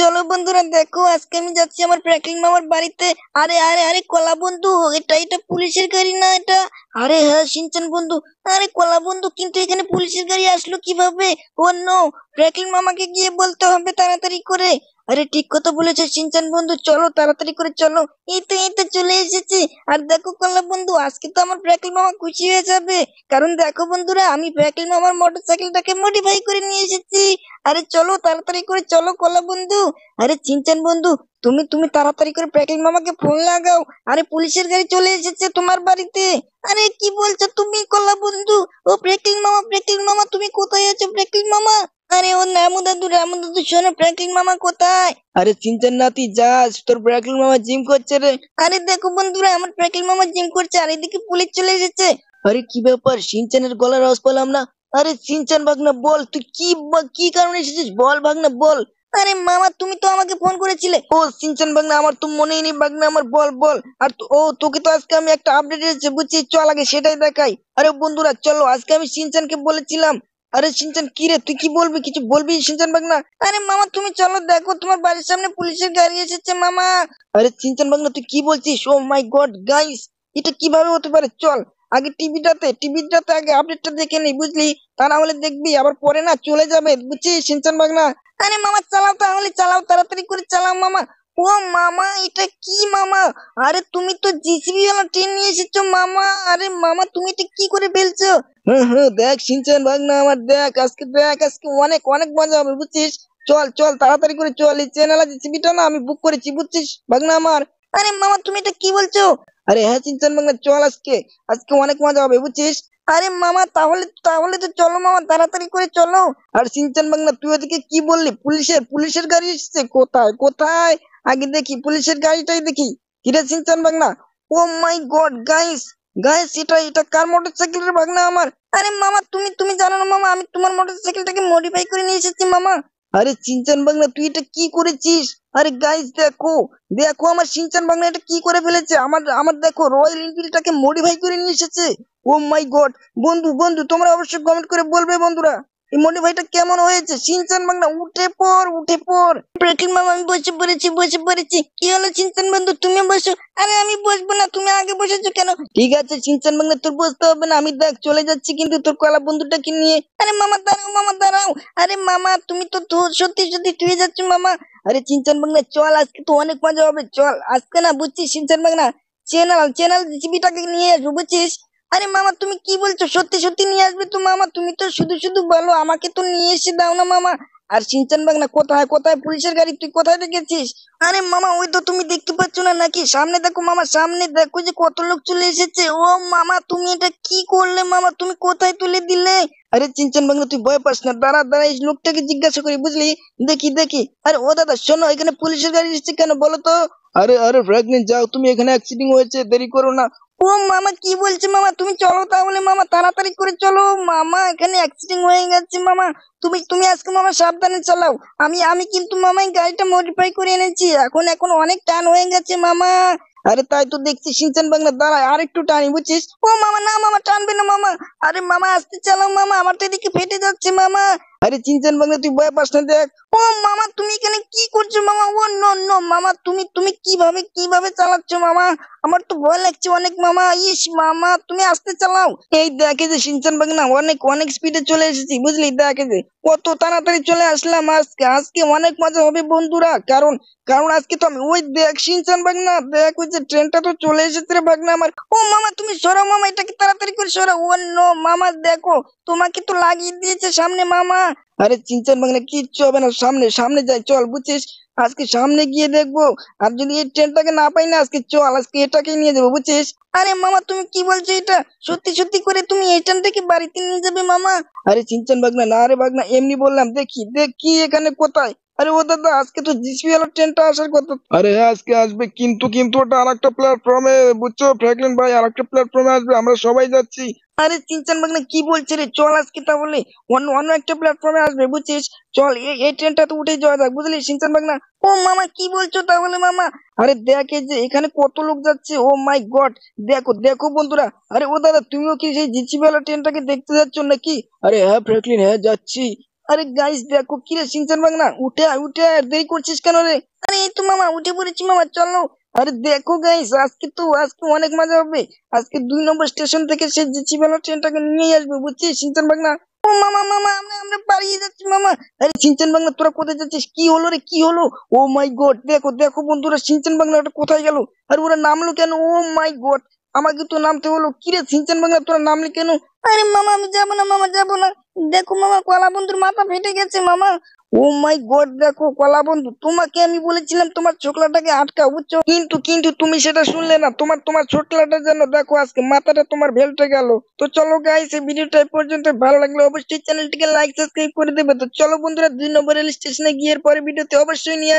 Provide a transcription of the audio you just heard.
চলো বন্ধুরা, দেখো আজকে আমি যাচ্ছি আমার প্র্যাঙ্কলিন মামার বাড়িতে। আরে আরে আরে কলা বন্ধু, এটা পুলিশের গাড়ি না এটা? আরে হ্যাঁ সিনচান বন্ধু। আরে কলা বন্ধু, কিন্তু এখানে পুলিশের গাড়ি আসলো কিভাবে? ও নো, প্র্যাঙ্কলিন মামাকে গিয়ে বলতে হবে তাড়াতাড়ি করে। আরে ঠিক কথা বলেছে সিনচান বন্ধু, চলো তাড়াতাড়ি করে চলো। এই তো চলে এসেছি। আর দেখো কলা বন্ধু, আজকে তো আমার প্র্যাঙ্কলিন মামা খুশি হয়ে যাবে। কারণ দেখো বন্ধুরা, আমি প্র্যাঙ্কলিন মামার মোটরসাইকেলটাকে মডিফাই করে নিয়ে এসেছি। আরে চলো তাড়াতাড়ি করে চলো কলা বন্ধু। আরে চিনচান বন্ধু, তুমি তুমি তাড়াতাড়ি করে প্র্যাঙ্কলিন মামাকে ফোন লাগাও। আরে পুলিশের গাড়ি চলে এসেছে তোমার বাড়িতে। আরে কি বলছো তুমি কলা বন্ধু? ও প্র্যাঙ্কলিন মামা তুমি কোথায় আছো প্র্যাঙ্কলিন মামা? আরে ও রামু দাদু শোনো, প্র্যাঙ্কলিন মামা কোথায়? আরে চিনচান নাতি, যাস তোর প্র্যাঙ্কলিন মামা জিম করছে রে। আরে দেখো বন্ধুরা, আমার প্র্যাঙ্কলিন মামা জিম করছে আর এদিকে পুলিশ চলে এসেছে। আরে কি ব্যাপার, সিনচানের গলার আওয়াজ পেলাম না। আরে সিনচান ভাগনা বল, তুই কি কারণে এসেছিস বল ভাগনা বল। আরে মামা, তুমি তো আমাকে ফোন করেছিলে। ও সিনচান ভাগনা, আমার তো মনেই নেই ভাগনা, আমার বল বল। আর তোকে তো আজকে আমি একটা আপডেট এসেছে বুঝছিস, চল আগে সেটাই দেখাই। আরে বন্ধুরা চলো, আজকে আমি সিনচানকে বলেছিলাম। আরে সিনচান কি রে, তুই কি বলবি, কিছু বলবি সিনচান ভাগনা? আরে মামা তুমি চলো, দেখো তোমার বাড়ির সামনে পুলিশের গাড়ি এসেছে মামা। আরে সিনচান ভাগনা তুই কি বলছিস? ও মাই গড গাইস, এটা কিভাবে হতে পারে? চল আগে টিভিটাতে আগে আপডেটটা দেখে নেই বুঝলি। তা না হলে দেখবি আবার পরে না চলে যাবে বুঝছিস সিনচান ভাগনা। আরে মামা চালাও, তাহলে চালাও, তাড়াতাড়ি করে চালাও মামা। ও মামা, এটা কি মামা? আরে তুমি তো জিসিবি ওয়ালা ট্রেন নিয়ে এসেছো মামা। আরে মামা তুমি এটা কি করে ফেলছো? হুম হুম, দেখ সিনচান ভাগনা আমার, দেখ আজকে অনেক অনেক মজা হবে বুঝছিস। চল চল তাড়াতাড়ি করে চল, এই চ্যানেল জিসিবিটা না আমি বুক করেছি বুঝছিস ভাগনা আমার। আরে মামা তুমি এটা কি বলছো? আরে হ্যাঁ চিনচান ভাগনা, চল আজকে আজকে অনেক মজা হবে বুঝছিস। আরে মামা তাহলে তাহলে তো চলো মামা, তাড়াতাড়ি করে চলো। আর সিনচান বাংলা, তুই ওদিকে কি বললি? পুলিশের গাড়ি এসেছে? কোথায় কোথায়? আগে দেখি পুলিশের গাড়িটাই দেখি। কিরে সিনচান বাংলা, ও মাই গড গাইস, গাইস এটা কার মোটরসাইকেল রে ভাগনা আমার? আরে মামা তুমি তুমি জানো না মামা, আমি তোমার মোটরসাইকেলটাকে মডিফাই করে নিয়ে এসেছি মামা। আরে সিনচান বাংলা তুই এটা কি করেছিস? আরে গাইস দেখো, দেখো আমার সিনচান বাংলা এটা কি করে ফেলেছে। আমার আমার দেখো, রয়্যাল এনফিল্ডটাকে মডিফাই করে নিয়ে এসেছে। ও মাই গড, বন্ধু বন্ধু তোমরা অবশ্যই কমেন্ট করে বলবে বন্ধুরা, এই মডিফাইটা কেমন হয়েছে। শিনচান বাংলা উঠে পড়। প্রাকৃতিক মামা আমি বসে পড়েছি। কি হলো শিনচান বন্ধু, তুমি বসো। আরে আমি বসবো না, তুমি আগে বসেছো কেন? ঠিক আছে শিনচান বাংলা, তোর বসতে হবে না, আমি দেখ চলে যাচ্ছি কিন্তু তোর কলা বন্ধুটাকে নিয়ে। আরে মামা দাঁড়াও। আরে মামা তুমি তো সত্যি সত্যি শুয়ে যাচ্ছ মামা। আরে শিনচান বাংলা চল, আজকে তো অনেক মজা হবে, চল আজকে না বুঝছিস শিনচান বাংলা, চ্যানেল জিবিটাকে নিয়ে আসবো বুঝছিস। আরে মামা তুমি কি বলছো, সত্যি সত্যি নিয়ে আসবে তো মামা? তুমি তো শুধু শুধু বলো, আমাকে তো নিয়ে এসে দাও না মামা। আর সিনচান বাগনা, কোথায় কোথায় পুলিশের গাড়ি, তুই কোথায় দেখেছিস? আরে মামা ওই তো, তুমি দেখতে পাচ্ছ না নাকি? সামনে দেখো মামা, সামনে দেখো যে কত লোক চলে এসেছে। ও মামা তুমি এটা কি করলে মামা, তুমি কোথায় তুলে দিলে? আরে চিনচান বাংলা তুই ভয় পাস না, দাঁড়া দাঁড়া এই লোকটাকে জিজ্ঞাসা করি বুঝলি। দেখি। আরে ও দাদা শোনো, এখানে পুলিশের গাড়ি এসেছে কেন বলো তো? আরে আরে ফ্র্যাঙ্কলিন যাও তুমি, এখানে অ্যাক্সিডেন্ট হয়েছে, দেরি করো না। ও মামা কি বলছে মামা, তুমি চলো তাহলে মামা, তাড়াতাড়ি করে চলো মামা, এখানে অ্যাক্সিডেন্ট হয়ে গেছে মামা। তুমি তুমি আজকে মামা সাবধানে চালাও। আমি কিন্তু মামা এই গাড়িটা মডিফাই করে এনেছি, এখন অনেক টান হয়ে গেছে মামা। আরে তাই তো দেখছি সিনচান বাংলা, দাঁড়ায় আর একটু টানি বুঝছিস। ও মামা না মামা, টানবে না মামা। আরে মামা আস্তে চালাও মামা, আমার তো এদিকে ফেটে যাচ্ছে মামা। আরে চিনচান বাংলা তুই ভয় পাস না, দেখ। ও মামা তুমি এখানে কি করছো মামা? ও নো নো মামা, তুমি তুমি কিভাবে চালাচ্ছ মামা? আমার তো ভয় লাগছে অনেক মামা। ইস মামা তুমি আস্তে চালাও। এই দেখে যে সিনচান বাগনা, অনেক অনেক স্পিডে চলে এসেছি বুঝলি, দেখে যে কত তাড়াতাড়ি চলে আসলাম। আজকে অনেক মজা হবে বন্ধুরা, কারণ কারণ আজকে তো আমি, ওই দেখ সিনচান বাগনা, দেখ ওই যে ট্রেনটা তো চলে এসেছে রে বাগনা আমার। ও মামা তুমি সরো মামা, এটাকে তাড়াতাড়ি করে সরো। ও নো মামা দেখো, তোমাকে তো লাগিয়ে দিয়েছে সামনে মামা। আরে চিনচান বাংলা কিচ্ছু হবে না, সামনে সামনে যাই চল বুঝছিস। আজকে সামনে গিয়ে দেখবো, আর যদি এই ট্রেনটাকে না পাই না, আজকে চল আজকে এটাকে নিয়ে যাবো বুঝছিস। আরে মামা তুমি কি বলছো, এটা সত্যি সত্যি করে তুমি এই ট্রেন থেকে বাড়িতে নিয়ে যাবে মামা? আরে চিনচান বাগনা, না রে বাগনা, এমনি বললাম, দেখি এখানে কোথায়। আরে ও দাদা, আজকে তো জিসিএল ট্রেনটা আসার কথা। আরে হ্যাঁ আজকে আসবে, কিন্তু ওটা আরেকটা প্ল্যাটফর্মে বুঝছো ফ্র্যাঙ্কলিন ভাই, আরেকটা প্ল্যাটফর্মে আসবে, আমরা সবাই যাচ্ছি। আরে চিনচান বাগনা কি বলছে রে, চল আজকে তাহলে অন্য অন্য একটা প্ল্যাটফর্মে আসবে বুঝছিস। চল এই ট্রেনটা তো উঠে যাওয়া যাক বুঝলি সিনচান বাগনা। ও মামা কি বলছো তাহলে মামা? আরে দেখে যে এখানে কত লোক যাচ্ছে, ও মাই গড, দেখো দেখো বন্ধুরা। আরে ও দাদা, তুমিও কি সেই জিসিবিওয়ালা ট্রেনটাকে দেখতে যাচ্ছ নাকি? আরে হ্যাঁ ফ্র্যাঙ্কলিন, হ্যাঁ যাচ্ছি। আরে গাইস দেখো কি রে সিনচান বাংলা উঠে আয় উঠে আয়, আর দেরি করছিস কেন রে? আরে এই তো মামা উঠে পড়েছি মামা, চলো। আরে দেখো গাইস আজকে অনেক মজা হবে। আজকে 2 নম্বর স্টেশন থেকে সে জিচিবালা ট্রেনটাকে নিয়ে আসবে, বুঝছিস সিনচান বাংলা? ও মামা মামা আমরা পালিয়ে যাচ্ছি মামা। আরে সিনচান বাংলা তোরা কোথায় যাচ্ছিস? কি হলো রে, কি হলো? ও মাই গড, দেখো দেখো বন্ধুরা, সিনচান বাংলা ওটা কোথায় গেল? আর ওরা নামলো কেন? ও মাই গড, আমাকে তো নামতে হলো। কি রে সিনচান বাংলা তোরা নামলি কেন? আরে মামা আমি যাবো না মামা, যাবো না। দেখো মামা কলা বন্ধুর মাথা ফেটে গেছে মামা। ও মাই গড, দেখো কলা বন্ধু, তোমাকে আমি বলেছিলাম তোমার ছোকলাটাকে আটকাও, বুঝছো? কিন্তু কিন্তু তুমি সেটা শুনলে না। তোমার ছোকলাটার জন্য দেখো আজকে মাথাটা তোমার ভেলটে গেল। তো চলো গাইস, এই ভিডিওটা এই পর্যন্ত। ভালো লাগলে অবশ্যই চ্যানেলটিকে লাইক সাবস্ক্রাইব করে দেবে। তো চলো বন্ধুরা, 2 নম্বর রেল স্টেশনে গিয়ে এর পরে ভিডিওতে অবশ্যই নিয়ে